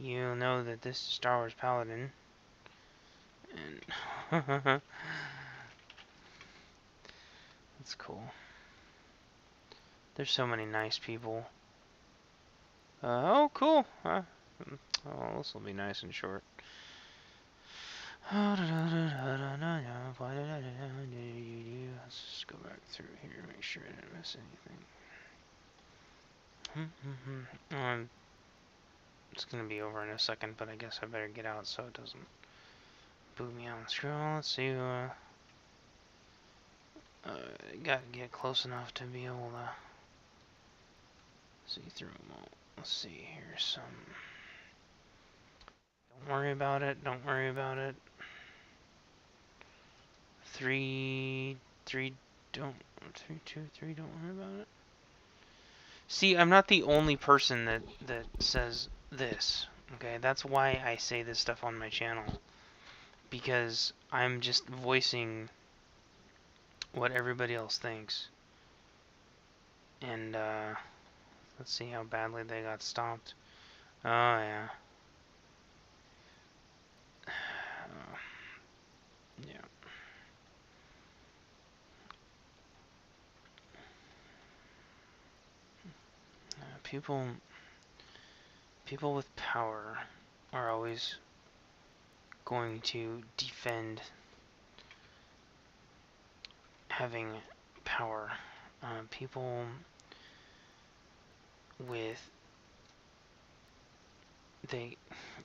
you know that this is Star Wars Paladin. And that's cool. There's so many nice people. Oh, cool. Oh, this will be nice and short. Let's just go back through here, make sure I didn't miss anything. It's gonna be over in a second, but I guess I better get out so it doesn't boot me out and scroll. Let's see. Gotta get close enough to be able to see through them all. Let's see here. Don't worry about it. Don't worry about it. 3, 3. Don't. 3, 2, 3. Don't worry about it. See, I'm not the only person that says this. Okay, that's why I say this stuff on my channel, because I'm just voicing what everybody else thinks. And let's see how badly they got stomped. Oh yeah. Yeah. People with power are always going to defend having power. People with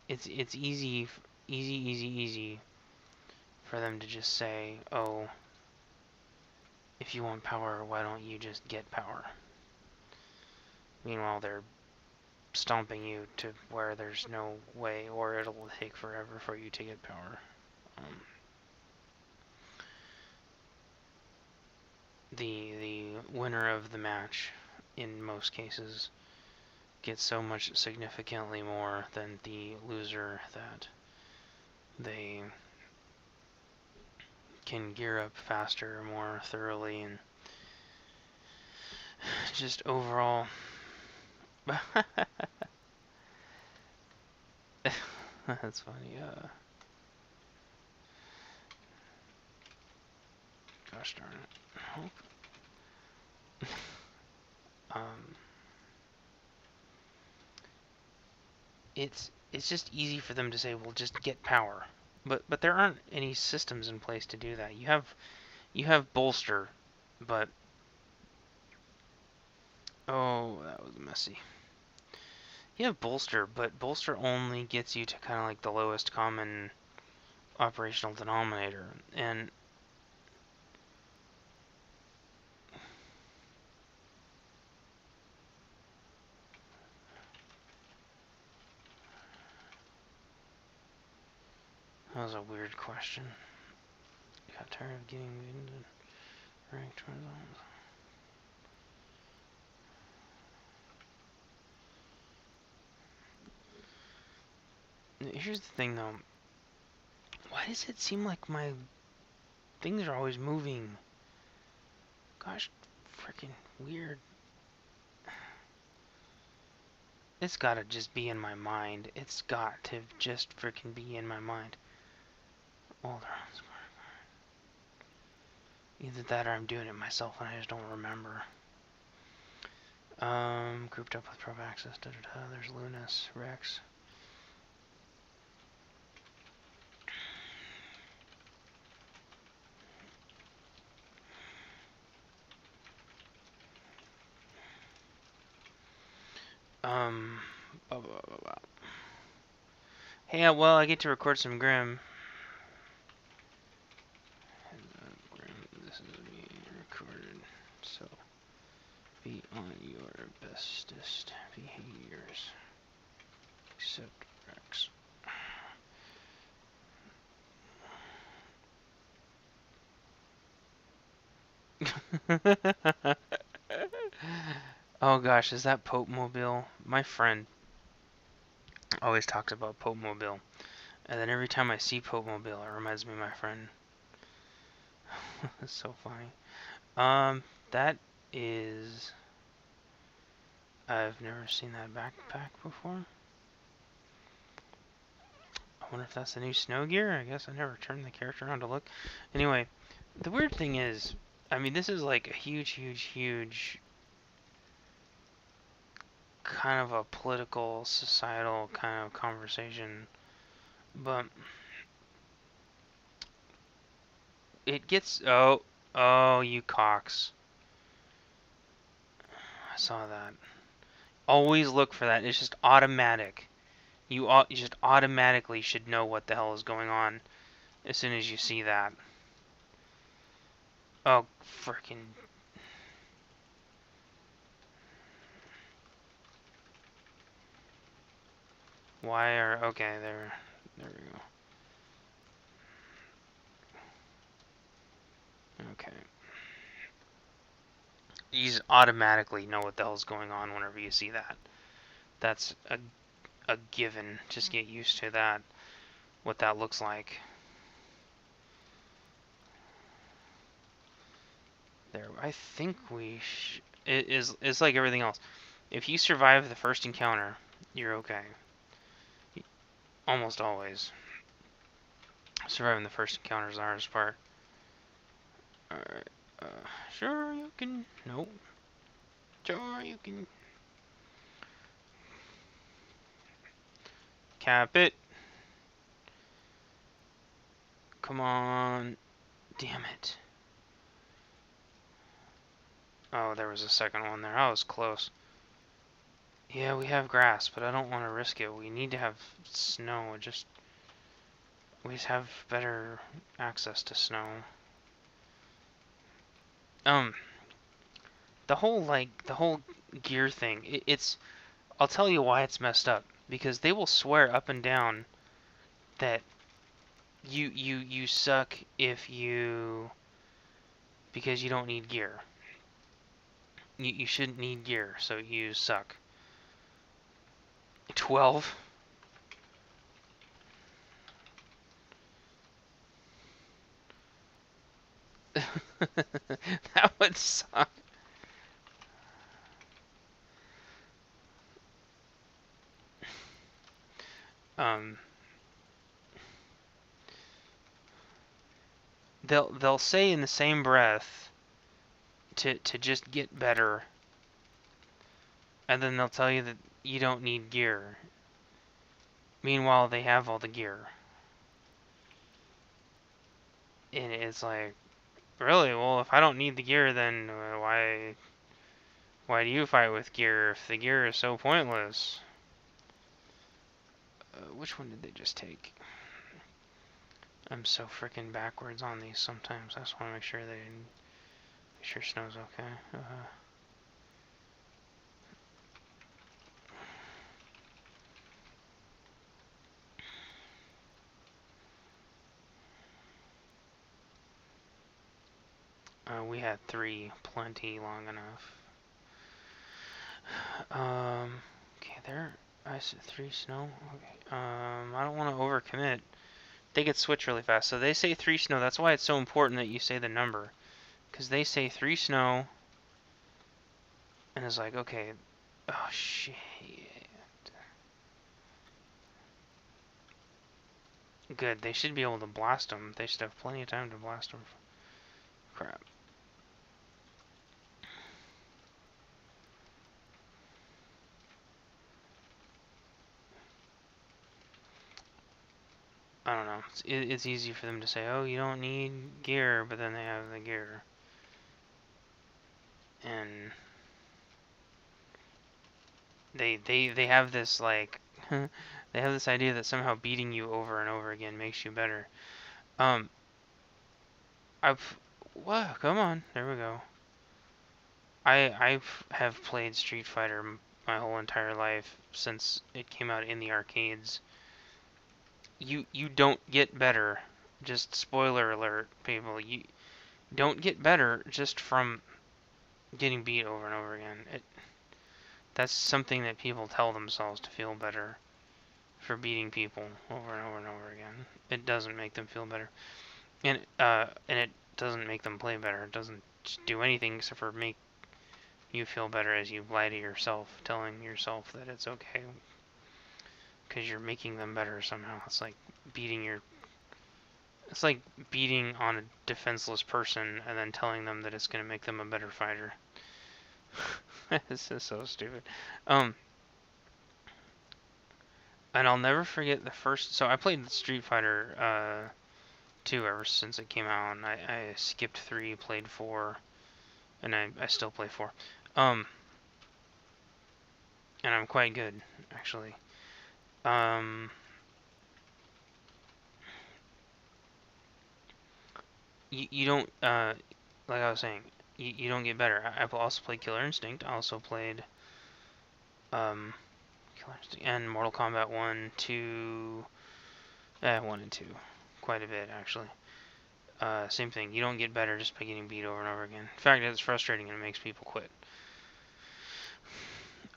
it's easy for them to just say, oh, if you want power, why don't you just get power? Meanwhile, they're stomping you to where there's no way, or it'll take forever for you to get power. The winner of the match, in most cases, gets so much significantly more than the loser that they can gear up faster, more thoroughly, and just overall. That's funny. Gosh darn it. It's just easy for them to say, well, just get power. But there aren't any systems in place to do that. You have bolster, but oh, that was messy. You have bolster, but bolster only gets you to kind of like the lowest common operational denominator, and that was a weird question. Got tired of getting into ranked results. Here's the thing, though. Why does it seem like my things are always moving? Gosh, freaking weird. It's gotta just be in my mind. It's got to just freaking be in my mind. Either that or I'm doing it myself and I just don't remember. Grouped up with Probe Access. There's Lunas, Rex. Blah, blah, blah, blah. Hey, well, I get to record some Grim. This is being recorded, so be on your bestest behaviors. Except Rex. Oh gosh, is that Pope Mobile? My friend always talks about Pope Mobile, and then every time I see Pope Mobile, it reminds me of my friend. That's so funny. That is... I've never seen that backpack before. wonder if that's the new snow gear. I guess I never turned the character around to look. Anyway, the weird thing is, I mean, this is like a huge kind of a political, societal kind of conversation, but it gets, oh, you cocks. I saw that. Always look for that. It's just automatic. You just automatically should know what the hell is going on as soon as you see that. Oh, freaking. Why are, okay, there we go. Okay. You just automatically know what the hell's going on whenever you see that. That's a given. Just get used to that, what that looks like. There, I think it's like everything else. If you survive the first encounter, you're okay. Almost always. Surviving the first encounter is the hardest part. Alright, sure you can, nope. Sure you can. Cap it. Come on. Damn it. Oh, there was a second one there. I was close. Yeah, we have grass, but I don't want to risk it. We need to have snow. We just have better access to snow. The whole gear thing, I'll tell you why it's messed up. Because they will swear up and down that you suck because you don't need gear. You shouldn't need gear, so you suck. 12? That would suck. They'll say in the same breath to just get better, and then they'll tell you that you don't need gear. Meanwhile, they have all the gear. And it's like, really? Well, if I don't need the gear, then why do you fight with gear if the gear is so pointless? Which one did they just take? I'm so freaking backwards on these sometimes. I just want to make sure snow's okay. We had 3, plenty long enough. Okay, there. I said 3 snow. Okay. I don't want to overcommit. They get switch really fast. So they say 3 snow. That's why it's so important that you say the number. Because they say 3 snow. And it's like, okay. Oh, shit. Good. They should be able to blast them. They should have plenty of time to blast them. Crap. I don't know. It's easy for them to say, oh, you don't need gear, but then they have the gear. And they have this, like, they have this idea that somehow beating you over and over again makes you better. Whoa, come on, there we go. I have played Street Fighter my whole entire life since it came out in the arcades. You don't get better. Just spoiler alert, people. You don't get better just from getting beat over and over again. That's something that people tell themselves to feel better for beating people over and over and over again. It doesn't make them feel better, and it doesn't make them play better. It doesn't do anything except for make you feel better as you lie to yourself, telling yourself that it's okay because you're making them better somehow. It's like beating your it's like beating on a defenseless person and then telling them that it's going to make them a better fighter. This is so stupid. Um, and I'll never forget the first. So I played Street Fighter 2 ever since it came out, and I skipped 3, played 4, and I still play 4. Um, and I'm quite good, actually. Um, you don't, like I was saying, you don't get better. I've also played Killer Instinct. I also played, Killer Instinct and Mortal Kombat 1, 2, 1 and 2. Quite a bit, actually. Same thing. You don't get better just by getting beat over and over again. In fact, it's frustrating and it makes people quit.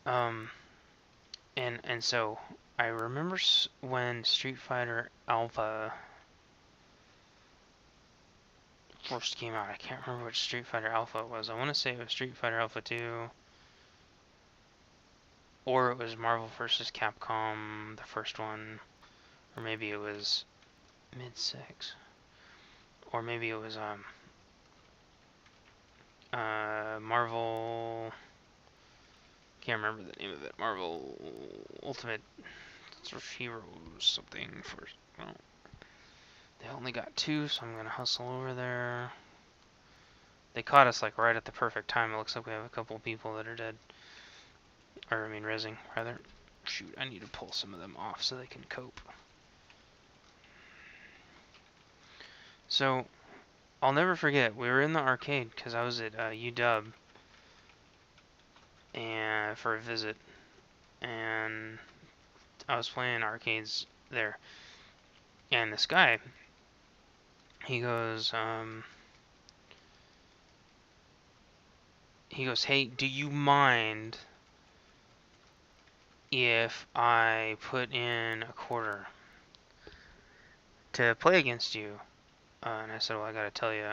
And so I remember when Street Fighter Alpha first came out. I can't remember which Street Fighter Alpha it was. I want to say it was Street Fighter Alpha 2, or it was Marvel vs. Capcom, the first one, or maybe it was Mid-6, or maybe it was Marvel. Can't remember the name of it. Marvel Ultimate Heroes something for. Well, they only got 2, so I'm gonna hustle over there. They caught us like right at the perfect time. It looks like we have a couple people that are dead. Or I mean, rezzing rather. Shoot, I need to pull some of them off so they can cope. So, I'll never forget. We were in the arcade because I was at UW and for a visit, and I was playing arcades there. And this guy, he goes, hey, do you mind if I put in a quarter to play against you? And I said, well, I gotta tell you,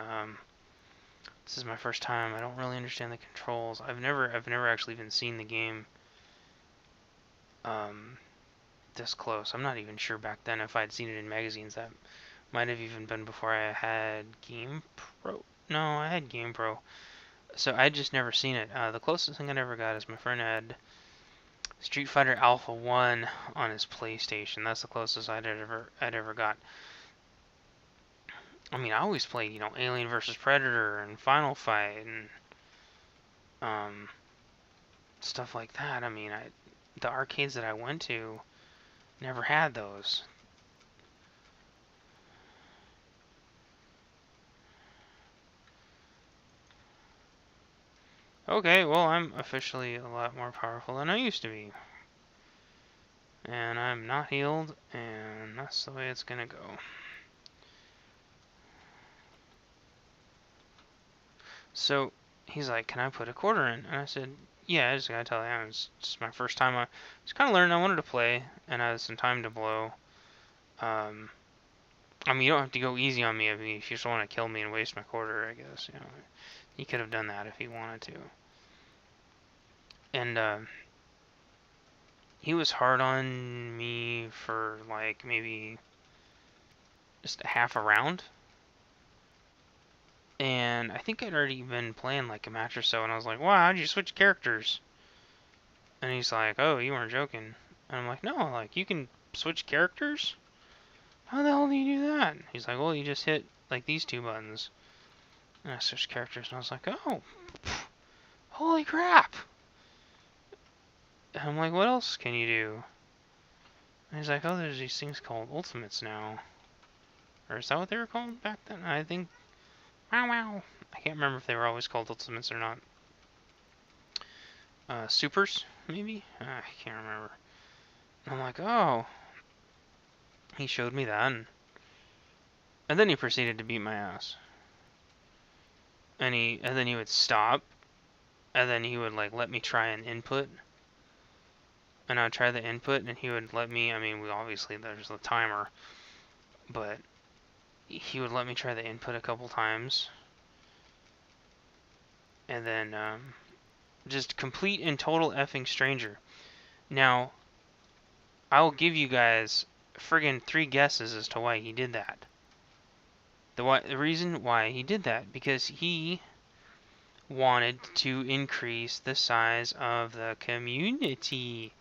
this is my first time. I don't really understand the controls. I've never actually even seen the game this close. I'm not even sure back then if I'd seen it in magazines. That might have even been before I had Game Pro. No, I had Game Pro. So I'd just never seen it. The closest thing I ever got is my friend had Street Fighter Alpha 1 on his PlayStation. That's the closest I'd ever got. I mean, I always played, Alien vs. Predator and Final Fight and stuff like that. I mean, the arcades that I went to never had those. Okay, well, I'm officially a lot more powerful than I used to be. And I'm not healed, and that's the way it's gonna go. So, he's like, can I put a quarter in? And I said, yeah, I just gotta tell you, it's just my first time. I was kind of learning. I wanted to play, and I had some time to blow. I mean, you don't have to go easy on me. I mean, if you just want to kill me and waste my quarter, I guess, he could have done that if he wanted to. And, he was hard on me for, like, maybe just a half a round. And I think I'd already been playing, like, a match or so, and I was like, wow, how'd you switch characters? And he's like, oh, you weren't joking. And I'm like, no, like, you can switch characters? How the hell do you do that? He's like, well, you just hit, like, these 2 buttons. And I switched characters, and I was like, oh, holy crap! And I'm like, what else can you do? And he's like, oh, there's these things called ultimates now. Or is that what they were called back then? I think, wow. I can't remember if they were always called ultimates or not. Supers, maybe? I can't remember. And I'm like, oh. He showed me that, and then he proceeded to beat my ass. And then he would stop, and then he would, like, let me try an input. And I'd try the input, and he would let me, I mean, obviously there's a timer, but he would let me try the input a couple times. And then, just complete and total effing stranger. Now, I'll give you guys friggin' 3 guesses as to why he did that. The reason why he did that, because he wanted to increase the size of the community.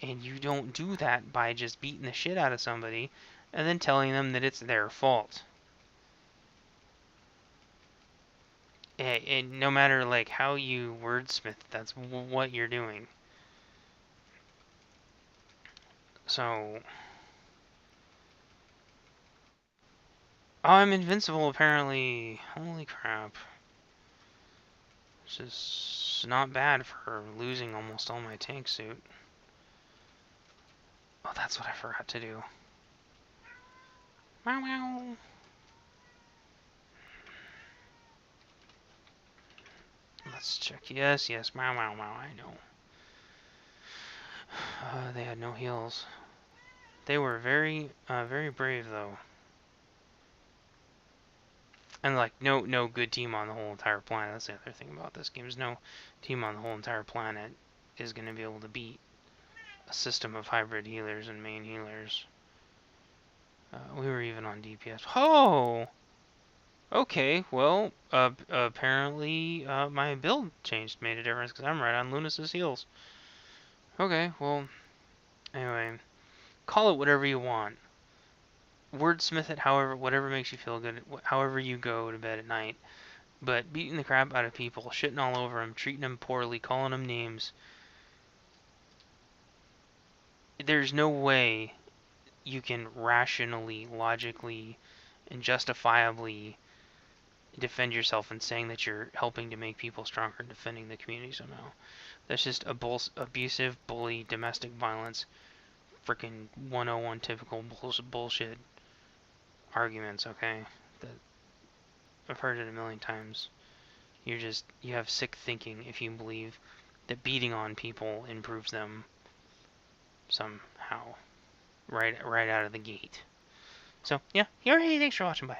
And you don't do that by just beating the shit out of somebody and then telling them that it's their fault. And no matter like how you wordsmith, that's what you're doing. So, oh, I'm invincible apparently. Holy crap. This is not bad for losing almost all my tank suit. Oh, that's what I forgot to do. Meow meow. Let's check. Yes, yes. Meow meow meow. I know. They had no heals. They were very brave though. And like no good team on the whole entire planet. That's the other thing about this game is no team on the whole entire planet is going to be able to beat a system of hybrid healers and main healers. We were even on DPS. Oh, okay. Well, apparently my build changed, made a difference because I'm right on Lunas's heels. Okay, well, anyway, call it whatever you want. Wordsmith it however, whatever makes you feel good. However you go to bed at night. But beating the crap out of people, shitting all over them, treating them poorly, calling them names. There's no way you can rationally, logically, and justifiably defend yourself in saying that you're helping to make people stronger and defending the community somehow. That's just abusive, bully, domestic violence, freaking 101 typical bullshit arguments, okay? That I've heard it a million times. You have sick thinking if you believe that beating on people improves them somehow right out of the gate. So yeah, thanks for watching. Bye.